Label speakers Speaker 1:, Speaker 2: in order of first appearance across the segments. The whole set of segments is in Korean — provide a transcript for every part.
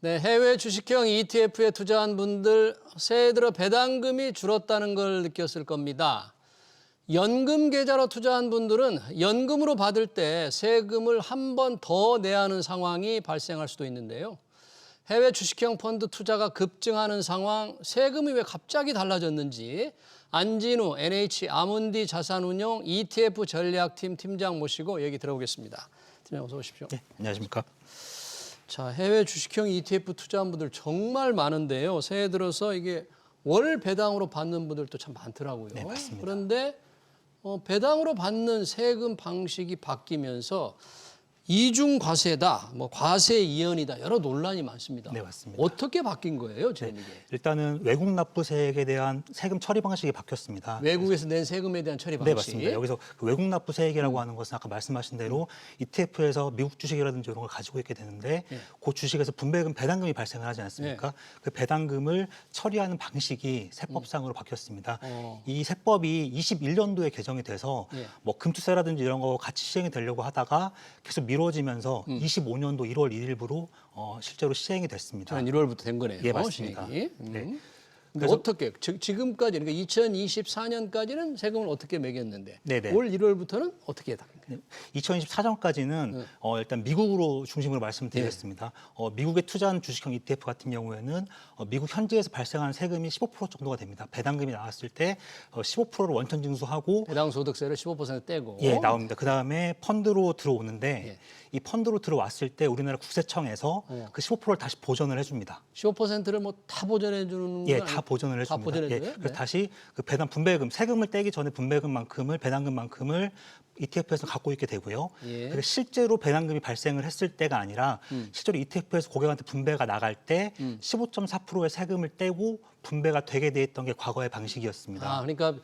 Speaker 1: 네, 해외 주식형 ETF에 투자한 분들 새해 들어 배당금이 줄었다는 걸 느꼈을 겁니다. 연금 계좌로 투자한 분들은 연금으로 받을 때 세금을 한 번 더 내야 하는 상황이 발생할 수도 있는데요. 해외 주식형 펀드 투자가 급증하는 상황, 세금이 왜 갑자기 달라졌는지 안진우 NH 아문디 자산운용 ETF 전략팀 팀장 모시고 얘기 들어보겠습니다. 팀장 어서 오십시오.
Speaker 2: 네, 안녕하십니까.
Speaker 1: 자, 해외 주식형 ETF 투자한 분들 정말 많은데요. 새해 들어서 이게 월 배당으로 받는 분들도 참 많더라고요.
Speaker 2: 네, 맞습니다.
Speaker 1: 그런데 배당으로 받는 세금 방식이 바뀌면서 이중 과세다, 과세 이연이다 여러 논란이 많습니다.
Speaker 2: 네, 맞습니다.
Speaker 1: 어떻게 바뀐 거예요, 지금 이게?
Speaker 2: 일단은 외국 납부세액에 대한 세금 처리 방식이 바뀌었습니다.
Speaker 1: 외국에서 낸 세금에 대한 처리 방식.
Speaker 2: 네, 맞습니다. 여기서 그 외국 납부세액이라고 하는 것은 아까 말씀하신 대로 ETF에서 미국 주식이라든지 이런 걸 가지고 있게 되는데 그 주식에서 분배금 배당금이 발생을 하지 않습니까? 그 배당금을 처리하는 방식이 세법상으로 바뀌었습니다. 이 세법이 21년도에 개정이 돼서 금투세라든지 이런 거 같이 시행이 되려고 하다가 계속 미뤄지면서 25년도 1월 1일부로 실제로 시행이 됐습니다.
Speaker 1: 지난 1월부터 된 거네요.
Speaker 2: 예, 맞습니다.
Speaker 1: 시행이.
Speaker 2: 네.
Speaker 1: 근데 어떻게 지금까지 그러니까 2024년까지는 세금을 어떻게 매겼는데
Speaker 2: 네네.
Speaker 1: 올 1월부터는 어떻게 바뀐가요?
Speaker 2: 2024년까지는 일단 미국으로 중심으로 말씀드리겠습니다. 미국에 투자한 주식형 ETF 같은 경우에는 미국 현지에서 발생하는 세금이 15% 정도가 됩니다. 배당금이 나왔을 때 15%를 원천 징수하고
Speaker 1: 배당 소득세를 15% 떼고
Speaker 2: 나옵니다. 그다음에 펀드로 들어오는데 이 펀드로 들어왔을 때 우리나라 국세청에서 그 15%를 다시 보전을 해줍니다.
Speaker 1: 15%를 다 보전해 주는
Speaker 2: 예,
Speaker 1: 건
Speaker 2: 다 보전을 해줍니다.
Speaker 1: 다 보전해줘요?
Speaker 2: 그래서 다시 그 배당 분배금 세금을 떼기 전에 분배금만큼을 배당금만큼을 ETF에서 갖고 있게 되고요. 그리고 실제로 배당금이 발생을 했을 때가 아니라 실제로 ETF에서 고객한테 분배가 나갈 때 15.4%의 세금을 떼고 분배가 되게 돼 있던 게 과거의 방식이었습니다.
Speaker 1: 그러니까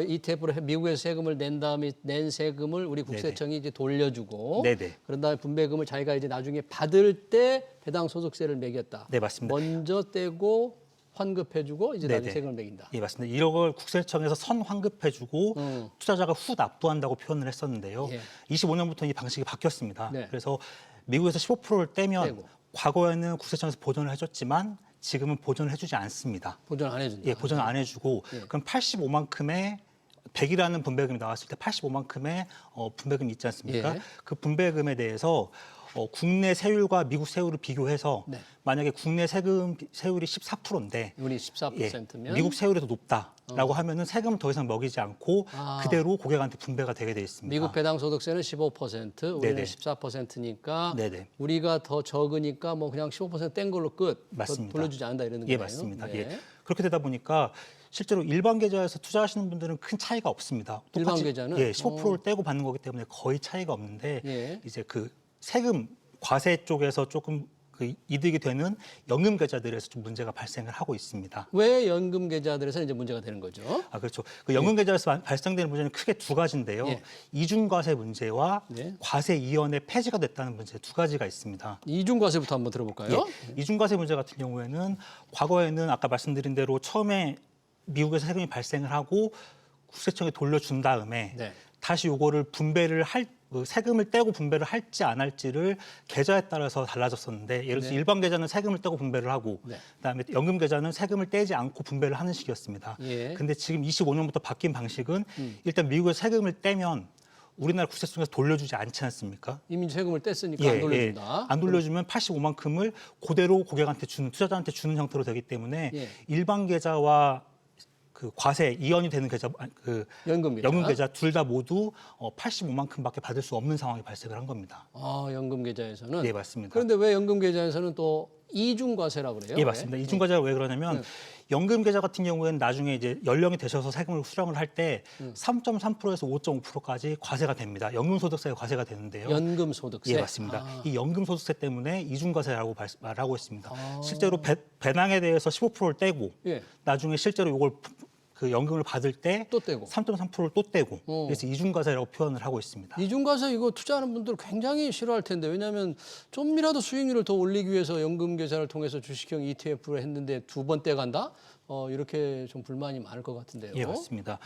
Speaker 1: ETF로 미국에서 세금을 낸 다음에 낸 세금을 우리 국세청이 이제 돌려주고 그런 다음에 분배금을 자기가 이제 나중에 받을 때 배당 소득세를 매겼다.
Speaker 2: 네, 맞습니다.
Speaker 1: 먼저 떼고 환급해주고 이제 나중에 세금을 매긴다.
Speaker 2: 예, 맞습니다. 이걸 국세청에서 선 환급해주고 투자자가 후 납부한다고 표현을 했었는데요. 25년부터 이 방식이 바뀌었습니다. 그래서 미국에서 15%를 떼면 과거에는 국세청에서 보전을 해줬지만 지금은 보전을 해주지 않습니다.
Speaker 1: 보전 안 해준다.
Speaker 2: 예, 보전 안 해주고 그럼 85만큼의 100이라는 분배금이 나왔을 때 85만큼의 분배금이 있지 않습니까? 그 분배금에 대해서 국내 세율과 미국 세율을 비교해서 만약에 국내 세율이 14%인데
Speaker 1: 우리 14%면
Speaker 2: 미국 세율이 더 높다라고 하면은 세금을 더 이상 먹이지 않고 그대로 고객한테 분배가 되게 돼 있습니다.
Speaker 1: 미국 배당 소득세는 15%, 우리는 14%니까 우리가 더 적으니까 그냥 15%뗀 걸로 끝.
Speaker 2: 맞습니다.
Speaker 1: 더 돌려주지 않는다 이러는 거예요.
Speaker 2: 예, 맞습니다. 그렇게 되다 보니까 실제로 일반 계좌에서 투자하시는 분들은 큰 차이가 없습니다.
Speaker 1: 일반 계좌는
Speaker 2: 15%를 떼고 받는 거기 때문에 거의 차이가 없는데 이제 그 세금 과세 쪽에서 조금 그 이득이 되는 연금 계좌들에서 좀 문제가 발생을 하고 있습니다.
Speaker 1: 왜 연금 계좌들에서 이제 문제가 되는 거죠?
Speaker 2: 그렇죠. 그 연금 계좌에서 발생되는 문제는 크게 두 가지인데요. 이중 과세 문제와 과세 이연의 폐지가 됐다는 문제 두 가지가 있습니다.
Speaker 1: 이중 과세부터 한번 들어볼까요?
Speaker 2: 이중 과세 문제 같은 경우에는 과거에는 아까 말씀드린 대로 처음에 미국에서 세금이 발생을 하고 국세청에 돌려준 다음에 다시 요거를 분배를 세금을 떼고 분배를 할지 안 할지를 계좌에 따라서 달라졌었는데 예를 들어서 일반 계좌는 세금을 떼고 분배를 하고 그다음에 연금 계좌는 세금을 떼지 않고 분배를 하는 식이었습니다. 근데 지금 25년부터 바뀐 방식은 일단 미국에서 세금을 떼면 우리나라 국세청에서 돌려주지 않지 않습니까?
Speaker 1: 이미 세금을 뗐으니까 안 돌려준다.
Speaker 2: 안 돌려주면 85만큼을 그대로 고객한테 주는 투자자한테 주는 형태로 되기 때문에 일반 계좌와 그 과세 이연이 되는 계좌, 연금 계좌 둘 다 모두 85만큼밖에 받을 수 없는 상황이 발생을 한 겁니다.
Speaker 1: 연금 계좌에서는?
Speaker 2: 네, 맞습니다.
Speaker 1: 그런데 왜 연금 계좌에서는 또 이중 과세라고 그래요?
Speaker 2: 예, 맞습니다. 이중 과세가 왜 그러냐면 연금 계좌 같은 경우에는 나중에 이제 연령이 되셔서 세금을 수령을 할 때 3.3%에서 5.5%까지 과세가 됩니다. 연금 소득세가 과세가 되는데요.
Speaker 1: 연금 소득세?
Speaker 2: 예, 맞습니다. 이 연금 소득세 때문에 이중 과세라고 말하고 있습니다. 실제로 배당에 대해서 15%를 떼고 나중에 실제로 이걸 그 연금을 받을 때
Speaker 1: 또 떼고
Speaker 2: 3.3%를 또 떼고 그래서 이중과세라고 표현을 하고 있습니다.
Speaker 1: 이중과세 이거 투자하는 분들 굉장히 싫어할 텐데 왜냐하면 좀이라도 수익률을 더 올리기 위해서 연금 계좌를 통해서 주식형 ETF를 했는데 두 번 떼간다? 이렇게 좀 불만이 많을 것 같은데요.
Speaker 2: 예, 맞습니다.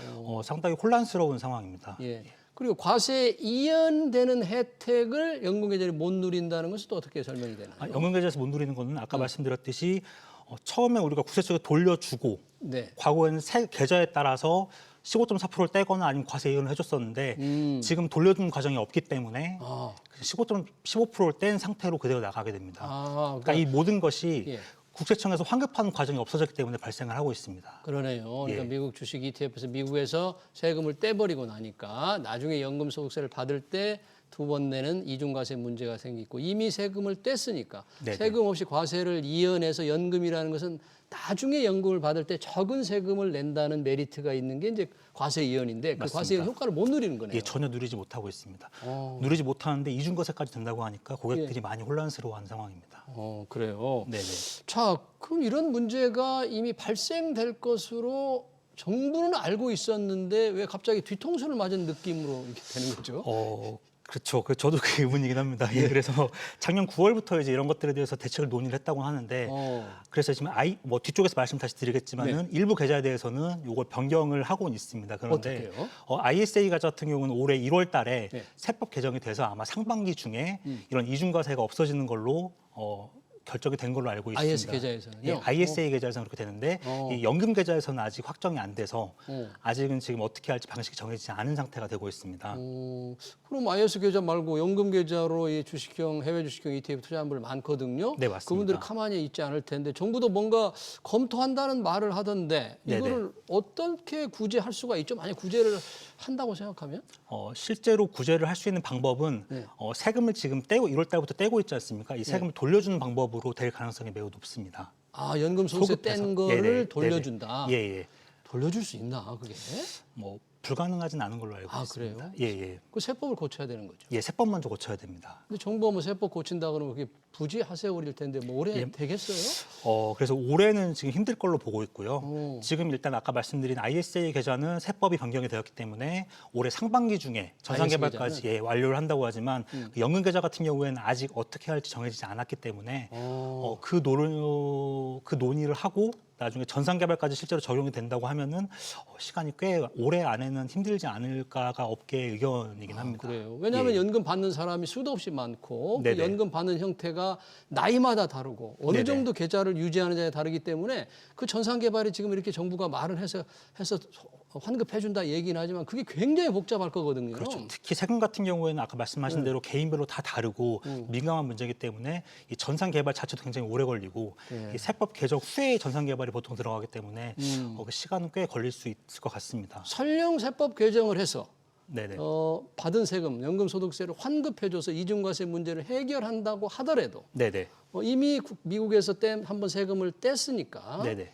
Speaker 2: 상당히 혼란스러운 상황입니다.
Speaker 1: 예. 그리고 과세 이연되는 혜택을 연금계좌에 못 누린다는 것은 또 어떻게 설명이 되나요?
Speaker 2: 연금계좌에서 못 누리는 거는 아까 말씀드렸듯이 처음에 우리가 국세 쪽에 돌려주고
Speaker 1: 네.
Speaker 2: 과거에는 계좌에 따라서 15.4%를 떼거나 아니면 과세 이연을 해줬었는데 지금 돌려주는 과정이 없기 때문에 15%를 뗀 상태로 그대로 나가게 됩니다. 그러니까 이 모든 것이
Speaker 1: 예.
Speaker 2: 국세청에서 환급하는 과정이 없어졌기 때문에 발생을 하고 있습니다.
Speaker 1: 그러네요. 그러니까
Speaker 2: 예.
Speaker 1: 미국 주식 ETF에서 미국에서 세금을 떼버리고 나니까 나중에 연금소득세를 받을 때 두 번 내는 이중과세 문제가 생기고 이미 세금을 뗐으니까
Speaker 2: 네네.
Speaker 1: 세금 없이 과세를 이연해서 연금이라는 것은 나중에 연금을 받을 때 적은 세금을 낸다는 메리트가 있는 게 이제 과세 이연인데 그
Speaker 2: 맞습니다.
Speaker 1: 과세 이연 효과를 못 누리는 거네요.
Speaker 2: 예, 전혀 누리지 못하고 있습니다. 누리지 못하는데 이중과세까지 된다고 하니까 고객들이 많이 혼란스러워하는 상황입니다.
Speaker 1: 그래요.
Speaker 2: 네네.
Speaker 1: 자, 그럼 이런 문제가 이미 발생될 것으로 정부는 알고 있었는데 왜 갑자기 뒤통수를 맞은 느낌으로 이렇게 되는 거죠?
Speaker 2: 그렇죠. 저도 그 의문이긴 합니다. 예, 그래서 작년 9월부터 이제 이런 것들에 대해서 대책을 논의를 했다고 하는데, 그래서 지금 뒤쪽에서 말씀 다시 드리겠지만은 일부 계좌에 대해서는 이걸 변경을 하고는 있습니다. 그런데
Speaker 1: 어떻게요?
Speaker 2: ISA 계좌 같은 경우는 올해 1월달에 세법 개정이 돼서 아마 상반기 중에 이런 이중과세가 없어지는 걸로 결정이 된 걸로 알고 있습니다.
Speaker 1: IS 계좌에서는요?
Speaker 2: 예, ISA 계좌에서는 그렇게 되는데 이 연금 계좌에서는 아직 확정이 안 돼서 아직은 지금 어떻게 할지 방식이 정해지지 않은 상태가 되고 있습니다.
Speaker 1: 그럼 IS 계좌 말고 연금 계좌로 이 주식형 해외 주식형 ETF 투자한 분들 많거든요.
Speaker 2: 네, 맞습니다.
Speaker 1: 그분들이 가만히 있지 않을 텐데 정부도 뭔가 검토한다는 말을 하던데 이거를 어떻게 구제할 수가 있죠? 만약 구제를 한다고 생각하면?
Speaker 2: 실제로 구제를 할 수 있는 방법은 세금을 지금 1월 달부터 떼고 있지 않습니까? 이 세금을 돌려주는 방법으로 될 가능성이 매우 높습니다.
Speaker 1: 연금 소득세 뗀 거를 돌려준다.
Speaker 2: 예.
Speaker 1: 돌려줄 수 있나 그게?
Speaker 2: 불가능하진 않은 걸로 알고 있습니다.
Speaker 1: 그래요?
Speaker 2: 예.
Speaker 1: 그 세법을 고쳐야 되는 거죠.
Speaker 2: 예, 세법 먼저 고쳐야 됩니다.
Speaker 1: 근데 정부가 뭐 세법 고친다 그러면 그게 부지 하세월일 텐데 뭐 올해 되겠어요?
Speaker 2: 그래서 올해는 지금 힘들 걸로 보고 있고요. 지금 일단 아까 말씀드린 ISA 계좌는 세법이 변경이 되었기 때문에 올해 상반기 중에 전산 개발까지 완료를 한다고 하지만 그 연금 계좌 같은 경우에는 아직 어떻게 할지 정해지지 않았기 때문에 그 논의를 하고 나중에 전산 개발까지 실제로 적용이 된다고 하면은 시간이 꽤 올해 안에는 힘들지 않을까가 업계의 의견이긴 합니다.
Speaker 1: 그래요. 왜냐하면 연금 받는 사람이 수도 없이 많고 그 연금 받는 형태가 나이마다 다르고 어느 정도 계좌를 유지하느냐에 다르기 때문에 그 전산 개발이 지금 이렇게 정부가 말을 해서 환급해준다 얘기는 하지만 그게 굉장히 복잡할 거거든요.
Speaker 2: 그렇죠. 특히 세금 같은 경우에는 아까 말씀하신 대로 개인별로 다 다르고 민감한 문제이기 때문에 이 전산 개발 자체도 굉장히 오래 걸리고 이 세법 개정 후에 전산 개발이 보통 들어가기 때문에 그 시간은 꽤 걸릴 수 있을 것 같습니다.
Speaker 1: 설령 세법 개정을 해서
Speaker 2: 네네.
Speaker 1: 받은 세금, 연금소득세를 환급해줘서 이중과세 문제를 해결한다고 하더라도
Speaker 2: 네네.
Speaker 1: 이미 미국에서 한번 세금을 뗐으니까
Speaker 2: 네네.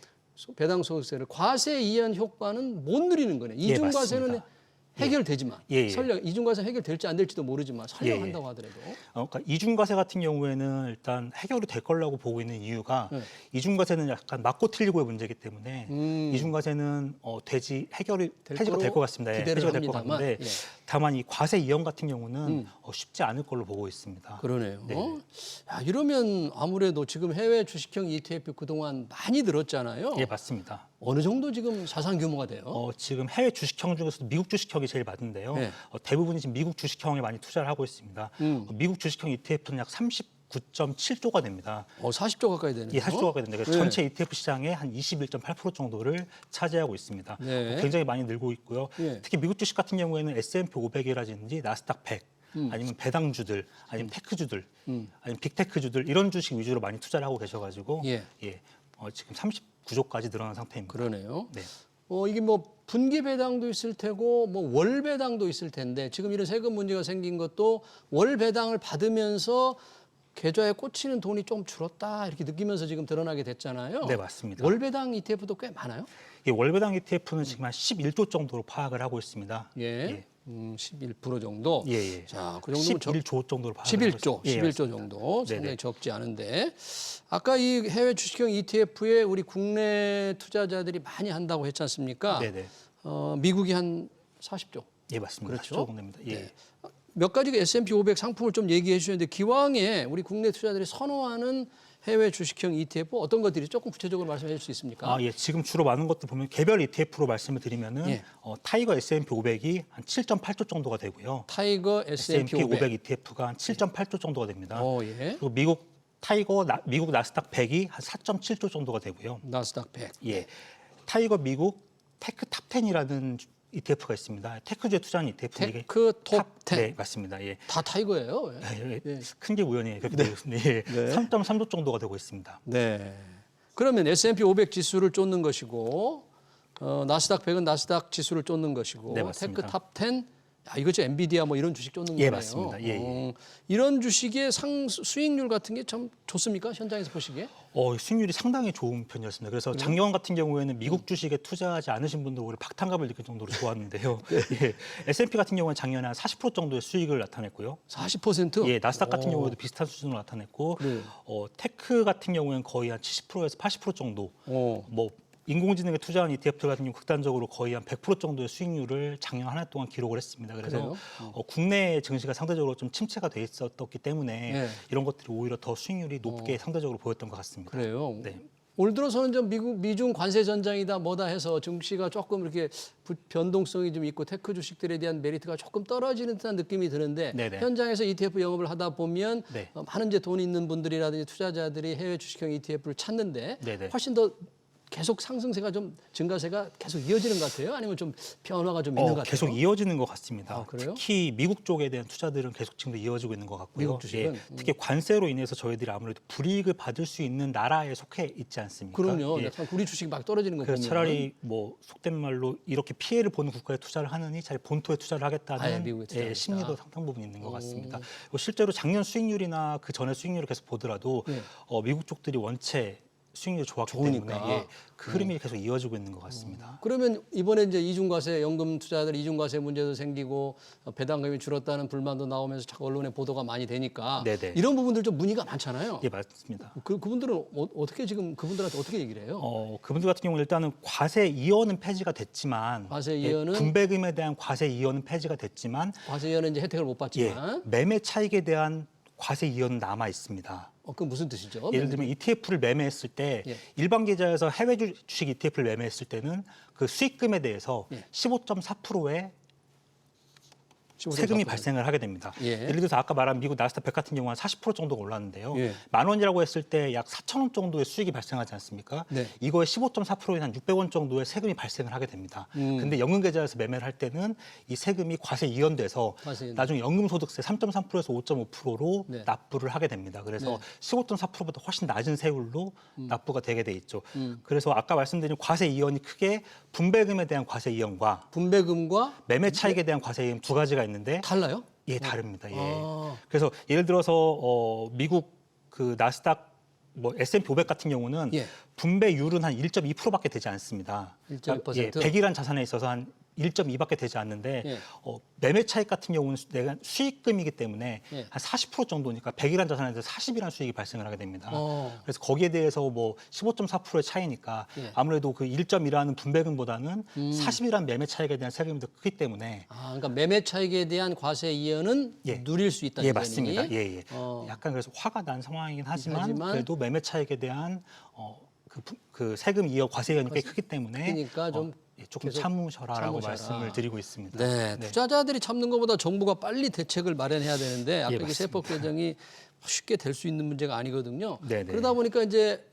Speaker 1: 배당소득세를 과세 이연 효과는 못 누리는 거네. 이중과세는
Speaker 2: 맞습니다.
Speaker 1: 해결되지만 설령 이중과세 해결될지 안 될지도 모르지만 설령 한다고 하더라도
Speaker 2: 그러니까 이중과세 같은 경우에는 일단 해결이 될 거라고 보고 있는 이유가 이중과세는 약간 맞고 틀리고의 문제이기 때문에 이중과세는 해제가 될 것 같습니다. 해제가 될 것 같은데 다만 이 과세 이연 같은 경우는 쉽지 않을 걸로 보고 있습니다.
Speaker 1: 그러네요. 이러면 아무래도 지금 해외 주식형 ETF 그동안 많이 들었잖아요.
Speaker 2: 예, 맞습니다.
Speaker 1: 어느 정도 지금 자산 규모가 돼요?
Speaker 2: 지금 해외 주식형 중에서도 미국 주식형이 제일 많은데요. 대부분이 지금 미국 주식형에 많이 투자를 하고 있습니다. 미국 주식형 ETF는 약 39.7조가 됩니다.
Speaker 1: 40조 가까이 되네요.
Speaker 2: 예, 40조 가까이 됩니다. 그래서 전체 ETF 시장의 한 21.8% 정도를 차지하고 있습니다. 굉장히 많이 늘고 있고요. 특히 미국 주식 같은 경우에는 S&P 500이라든지 나스닥 100 아니면 배당주들, 아니면 테크주들, 아니면 빅테크주들 이런 주식 위주로 많이 투자를 하고 계셔가지고 지금 39조까지 늘어난 상태입니다.
Speaker 1: 그러네요.
Speaker 2: 네.
Speaker 1: 이게 뭐 분기 배당도 있을 테고 뭐 월 배당도 있을 텐데 지금 이런 세금 문제가 생긴 것도 월 배당을 받으면서 계좌에 꽂히는 돈이 좀 줄었다 이렇게 느끼면서 지금 드러나게 됐잖아요.
Speaker 2: 네, 맞습니다.
Speaker 1: 월 배당 ETF도 꽤 많아요?
Speaker 2: 월 배당 ETF는 지금 한 11조 정도로 파악을 하고 있습니다.
Speaker 1: 11% 정도. 자, 그 정도면
Speaker 2: 11조 정도로 파악을 하고 있습니다.
Speaker 1: 11조 정도 상당히 적지 않은데 아까 이 해외 주식형 ETF에 우리 국내 투자자들이 많이 한다고 했지 않습니까? 미국이 한 40조.
Speaker 2: 예, 맞습니다.
Speaker 1: 그렇죠?
Speaker 2: 40조 정도입니다.
Speaker 1: 몇 가지 S&P 500 상품을 좀 얘기해 주셨는데 기왕에 우리 국내 투자자들이 선호하는 해외 주식형 ETF 어떤 것들이 조금 구체적으로 말씀해 줄 수 있습니까?
Speaker 2: 예. 지금 주로 많은 것들 보면 개별 ETF로 말씀을 드리면은
Speaker 1: 예.
Speaker 2: 타이거 S&P 500이 한 7.8조 정도가 되고요.
Speaker 1: 타이거 S&P 500.
Speaker 2: ETF가 한 7.8조 정도가 됩니다.
Speaker 1: 예.
Speaker 2: 그리고 미국 나스닥 100이 한 4.7조 정도가 되고요.
Speaker 1: 나스닥 100.
Speaker 2: 예. 타이거 미국 테크 탑 10이라는 ETF가 있습니다. 테크주에 투자하는 ETF.
Speaker 1: 테크 톱 10.
Speaker 2: 네, 맞습니다. 예.
Speaker 1: 다 타이거예요.
Speaker 2: 큰 게 우연히 그렇게 되고 있습니다. 예. 3.3조 정도가 되고 있습니다.
Speaker 1: 네. 그러면 S&P 500 지수를 쫓는 것이고 나스닥 100은 나스닥 지수를 쫓는 것이고
Speaker 2: 네, 맞습니다.
Speaker 1: 테크 탑 10. 이거 저 엔비디아 뭐 이런 주식 쫓는
Speaker 2: 예,
Speaker 1: 거네요.
Speaker 2: 맞습니다. 예.
Speaker 1: 이런 주식의 수익률 같은 게 참 좋습니까? 현장에서 보시기에?
Speaker 2: 수익률이 상당히 좋은 편이었습니다. 그래서 작년 같은 경우에는 미국 주식에 투자하지 않으신 분들 오히려 박탈감을 느낄 정도로 좋았는데요. 예. S&P 같은 경우는 작년에 한 40% 정도의 수익을 나타냈고요.
Speaker 1: 40%?
Speaker 2: 예, 나스닥 같은 경우에도 비슷한 수준으로 나타냈고,
Speaker 1: 네.
Speaker 2: 테크 같은 경우에는 거의 한 70%에서 80% 정도,
Speaker 1: 어.
Speaker 2: 인공지능에 투자한 ETF 같은 경우 극단적으로 거의 한 100% 정도의 수익률을 작년 한 해 동안 기록을 했습니다. 그래서 국내 증시가 상대적으로 좀 침체가 돼 있었기 때문에
Speaker 1: 네.
Speaker 2: 이런 것들이 오히려 더 수익률이 높게 상대적으로 보였던 것 같습니다.
Speaker 1: 그래요.
Speaker 2: 네.
Speaker 1: 올 들어서는 좀 미중 관세 전장이다 뭐다 해서 증시가 조금 이렇게 변동성이 좀 있고 테크 주식들에 대한 메리트가 조금 떨어지는 듯한 느낌이 드는데
Speaker 2: 네네.
Speaker 1: 현장에서 ETF 영업을 하다 보면
Speaker 2: 네.
Speaker 1: 많은 이제 돈 있는 분들이라든지 투자자들이 해외 주식형 ETF를 찾는데
Speaker 2: 네네.
Speaker 1: 훨씬 더 계속 상승세가 좀 증가세가 계속 이어지는 것 같아요? 아니면 좀 변화가 좀 있는 것 같아요?
Speaker 2: 계속 이어지는 것 같습니다.
Speaker 1: 아, 그래요?
Speaker 2: 특히 미국 쪽에 대한 투자들은 계속 지금도 이어지고 있는 것 같고요.
Speaker 1: 미국 주식은?
Speaker 2: 특히 관세로 인해서 저희들이 아무래도 불이익을 받을 수 있는 나라에 속해 있지 않습니까?
Speaker 1: 그럼요.
Speaker 2: 예.
Speaker 1: 약간 우리 주식 막 떨어지는 거
Speaker 2: 그래서
Speaker 1: 보면
Speaker 2: 차라리 속된 말로 이렇게 피해를 보는 국가에 투자를 하느니 차라리 본토에 투자를
Speaker 1: 아예
Speaker 2: 하겠다는
Speaker 1: 미국에 투자하겠다.
Speaker 2: 심리도 상당 부분 있는 것 같습니다. 그리고 실제로 작년 수익률이나 그 전에 수익률을 계속 보더라도
Speaker 1: 네.
Speaker 2: 미국 쪽들이 원체 수익률이 좋았기
Speaker 1: 좋으니까.
Speaker 2: 때문에 그 흐름이 계속 이어지고 있는 것 같습니다.
Speaker 1: 그러면 이번에 이제 이중과세 연금 투자자들 이중과세 문제도 생기고 배당금이 줄었다는 불만도 나오면서 자꾸 언론에 보도가 많이 되니까
Speaker 2: 네네.
Speaker 1: 이런 부분들 좀 문의가 많잖아요.
Speaker 2: 예, 맞습니다.
Speaker 1: 그분들은 어떻게 지금 그분들한테 어떻게 얘기를 해요?
Speaker 2: 그분들 같은 경우는 일단은 과세 이연은 폐지가 됐지만
Speaker 1: 과세 이연은?
Speaker 2: 분배금에 대한 과세 이연은 폐지가 됐지만
Speaker 1: 과세 이연은 이제 혜택을 못 받지만
Speaker 2: 매매 차익에 대한 과세 이연은 남아 있습니다.
Speaker 1: 그건 무슨 뜻이죠?
Speaker 2: 예를 들면 ETF를 매매했을 때
Speaker 1: 예.
Speaker 2: 일반 계좌에서 해외 주식 ETF를 매매했을 때는 그 수익금에 대해서
Speaker 1: 예.
Speaker 2: 15.4%의
Speaker 1: 15.4%.
Speaker 2: 세금이 발생을 하게 됩니다.
Speaker 1: 예.
Speaker 2: 예를 들어서 아까 말한 미국 나스닥 100 같은 경우는 40% 정도가 올랐는데요.
Speaker 1: 예.
Speaker 2: 10,000원이라고 했을 때 약 4,000원 정도의 수익이 발생하지 않습니까?
Speaker 1: 네.
Speaker 2: 이거에 15.4%인 한 600원 정도의 세금이 발생을 하게 됩니다. 근데 연금 계좌에서 매매를 할 때는 이 세금이 과세 이연돼서
Speaker 1: 과세 이연.
Speaker 2: 나중에 연금 소득세 3.3%에서 5.5%로
Speaker 1: 네.
Speaker 2: 납부를 하게 됩니다. 그래서
Speaker 1: 네.
Speaker 2: 15.4%보다 훨씬 낮은 세율로 납부가 되게 돼 있죠. 그래서 아까 말씀드린 과세 이연이 크게 분배금에 대한 과세 이연과
Speaker 1: 분배금과
Speaker 2: 매매 차익에 대한 과세 이연 두 가지가 있는데
Speaker 1: 달라요?
Speaker 2: 예, 다릅니다. 예.
Speaker 1: 아.
Speaker 2: 그래서 예를 들어서 미국 그 나스닥 S&P 500 같은 경우는
Speaker 1: 예.
Speaker 2: 분배율은 한 1.2%밖에 되지 않습니다.
Speaker 1: 1.2%?
Speaker 2: 예, 100이란 자산에 있어서 한 1.2밖에 되지 않는데
Speaker 1: 예.
Speaker 2: 매매 차익 같은 경우는 내가 수익금이기 때문에
Speaker 1: 예.
Speaker 2: 한 40% 정도니까 100이란 자산에서 40이란 수익이 발생을 하게 됩니다.
Speaker 1: 어.
Speaker 2: 그래서 거기에 대해서 15.4%의 차이니까
Speaker 1: 예.
Speaker 2: 아무래도 그 1.2라는 분배금보다는 40이란 매매 차익에 대한 세금이 더 크기 때문에
Speaker 1: 그러니까 매매 차익에 대한 과세 이연은
Speaker 2: 예.
Speaker 1: 누릴 수 있다는
Speaker 2: 예,
Speaker 1: 점이.
Speaker 2: 맞습니다. 예, 예.
Speaker 1: 어.
Speaker 2: 약간 그래서 화가 난 상황이긴 하지만
Speaker 1: 하지만
Speaker 2: 그래도 매매 차익에 대한 그 세금 이연 과세 이연이 꽤 크기 때문에
Speaker 1: 크니까 좀
Speaker 2: 조금
Speaker 1: 계속
Speaker 2: 참으셔라라고
Speaker 1: 참으셔라.
Speaker 2: 말씀을 드리고 있습니다.
Speaker 1: 네, 투자자들이 참는 것보다 정부가 빨리 대책을 마련해야 되는데 아까
Speaker 2: 예,
Speaker 1: 이게
Speaker 2: 맞습니다.
Speaker 1: 세법 개정이 쉽게 될 수 있는 문제가 아니거든요.
Speaker 2: 네네.
Speaker 1: 그러다 보니까 이제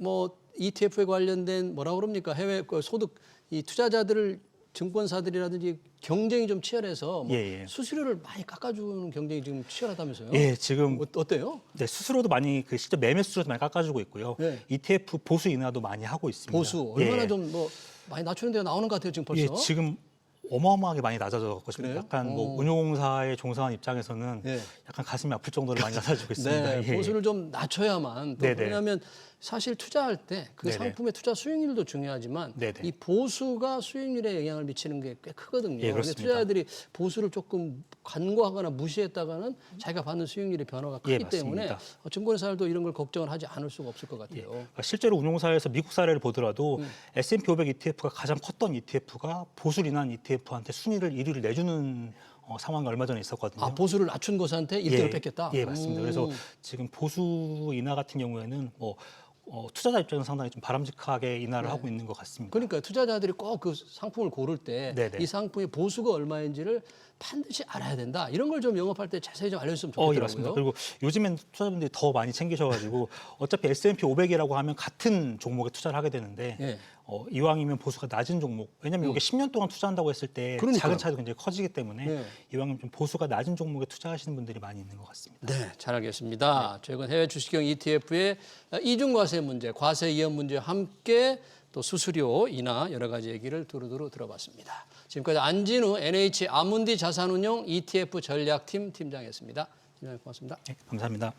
Speaker 1: ETF에 관련된 뭐라 그럽니까 해외 소득 이 투자자들을 증권사들이라든지 경쟁이 좀 치열해서
Speaker 2: 예, 예.
Speaker 1: 수수료를 많이 깎아주는 경쟁이 지금 치열하다면서요?
Speaker 2: 예, 지금
Speaker 1: 어때요?
Speaker 2: 네, 수수료도 많이 실제 매매 수수료도 많이 깎아주고 있고요.
Speaker 1: 네.
Speaker 2: ETF 보수 인하도 많이 하고 있습니다.
Speaker 1: 보수 얼마나
Speaker 2: 예.
Speaker 1: 좀 많이 낮추는 데가 나오는 것 같아요 지금 벌써.
Speaker 2: 예, 지금 어마어마하게 많이 낮아져서
Speaker 1: 그래요?
Speaker 2: 약간 운용사에 종사한 입장에서는
Speaker 1: 네.
Speaker 2: 약간 가슴이 아플 정도로 많이 낮아지고 있습니다.
Speaker 1: 네,
Speaker 2: 예.
Speaker 1: 보수를 좀 낮춰야만. 또
Speaker 2: 네네.
Speaker 1: 왜냐하면 사실 투자할 때 그
Speaker 2: 네네.
Speaker 1: 상품의 투자 수익률도 중요하지만
Speaker 2: 네네.
Speaker 1: 이 보수가 수익률에 영향을 미치는 게 꽤 크거든요.
Speaker 2: 예,
Speaker 1: 근데
Speaker 2: 그렇습니다.
Speaker 1: 투자자들이 보수를 조금 간과하거나 무시했다가는 자기가 받는 수익률의 변화가 크기
Speaker 2: 예,
Speaker 1: 때문에
Speaker 2: 맞습니다.
Speaker 1: 증권사들도 이런 걸 걱정을 하지 않을 수가 없을 것 같아요.
Speaker 2: 실제로 운용사에서 미국 사례를 보더라도 S&P 500 ETF가 가장 컸던 ETF가 보수를 인한 ETF한테 순위를 1위를 내주는 상황이 얼마 전에 있었거든요.
Speaker 1: 아, 보수를 낮춘 곳한테 1등을 뺏겼다?
Speaker 2: 예, 맞습니다. 그래서 지금 보수 인하 같은 경우에는 투자자 입장에서 상당히 좀 바람직하게 인하를 하고 있는 것 같습니다.
Speaker 1: 그러니까 투자자들이 꼭 그 상품을 고를 때
Speaker 2: 네네.
Speaker 1: 이 상품의 보수가 얼마인지를 반드시 알아야 된다. 이런 걸 좀 영업할 때 자세히 좀 알려줬으면 좋겠더라고요.
Speaker 2: 예, 맞습니다. 그리고 요즘엔 투자자분들이 더 많이 챙기셔가지고 어차피 S&P 500이라고 하면 같은 종목에 투자를 하게 되는데
Speaker 1: 예.
Speaker 2: 이왕이면 보수가 낮은 종목, 왜냐하면 이게 10년 동안 투자한다고 했을 때
Speaker 1: 그러니까요.
Speaker 2: 작은 차이도 굉장히 커지기 때문에
Speaker 1: 네.
Speaker 2: 이왕이면 좀 보수가 낮은 종목에 투자하시는 분들이 많이 있는 것 같습니다.
Speaker 1: 네, 잘 알겠습니다. 최근 해외 주식형 ETF의 이중 과세 문제, 과세 이연 문제와 함께 또 수수료 인하 여러 가지 얘기를 두루두루 들어봤습니다. 지금까지 안진우 NH 아문디 자산운용 ETF 전략팀 팀장이었습니다. 팀장님 고맙습니다.
Speaker 2: 네, 감사합니다.